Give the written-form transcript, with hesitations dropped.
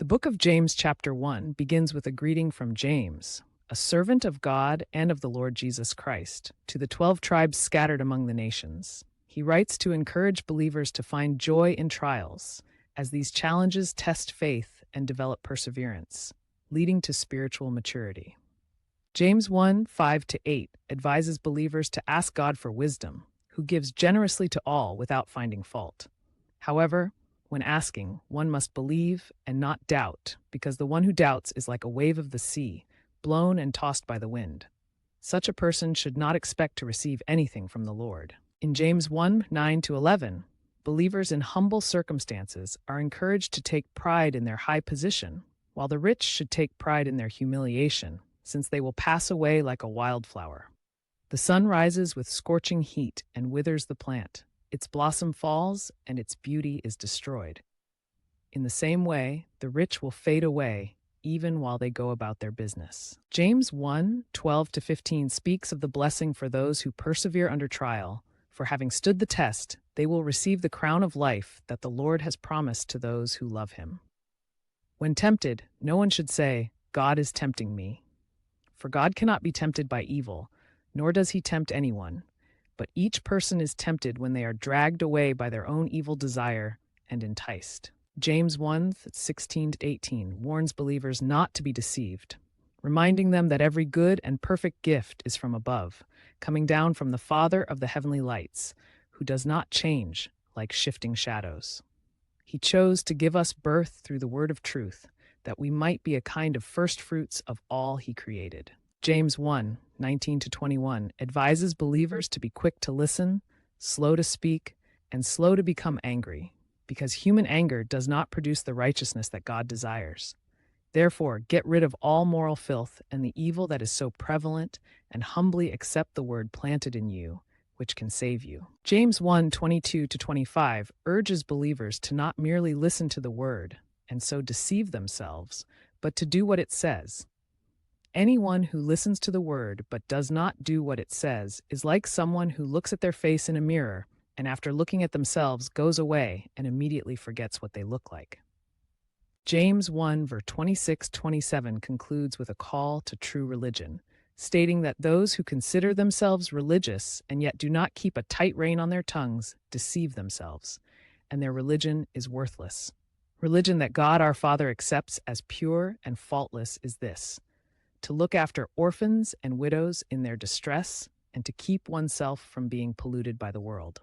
The book of James, chapter 1, begins with a greeting from James, a servant of God and of the Lord Jesus Christ, to the 12 tribes scattered among the nations. He writes to encourage believers to find joy in trials, as these challenges test faith and develop perseverance, leading to spiritual maturity. James 1 5-8 advises believers to ask God for wisdom, who gives generously to all without finding fault. However, when asking, one must believe and not doubt, because the one who doubts is like a wave of the sea, blown and tossed by the wind. Such a person should not expect to receive anything from the Lord. In James 1 9-11, believers in humble circumstances are encouraged to take pride in their high position, while the rich should take pride in their humiliation, since they will pass away like a wildflower. The sun rises with scorching heat and withers the plant. Its blossom falls, and its beauty is destroyed. In the same way, the rich will fade away, even while they go about their business. James 1 12-15 speaks of the blessing for those who persevere under trial, for having stood the test, they will receive the crown of life that the Lord has promised to those who love him. When tempted, no one should say, "God is tempting me." For God cannot be tempted by evil, nor does he tempt anyone. But each person is tempted when they are dragged away by their own evil desire and enticed. James 1 16-18 warns believers not to be deceived, reminding them that every good and perfect gift is from above, coming down from the Father of the heavenly lights, who does not change like shifting shadows. He chose to give us birth through the word of truth, that we might be a kind of first fruits of all he created. James 1 19-21 advises believers to be quick to listen, slow to speak, and slow to become angry, because human anger does not produce the righteousness that God desires. Therefore, get rid of all moral filth and the evil that is so prevalent, and humbly accept the word planted in you, which can save you. James 1 22-25 urges believers to not merely listen to the word, and so deceive themselves, but to do what it says. Anyone who listens to the word but does not do what it says is like someone who looks at their face in a mirror and after looking at themselves goes away and immediately forgets what they look like. James 1 verse 26-27 concludes with a call to true religion, stating that those who consider themselves religious and yet do not keep a tight rein on their tongues deceive themselves, and their religion is worthless. Religion that God our Father accepts as pure and faultless is this: to look after orphans and widows in their distress, and to keep oneself from being polluted by the world.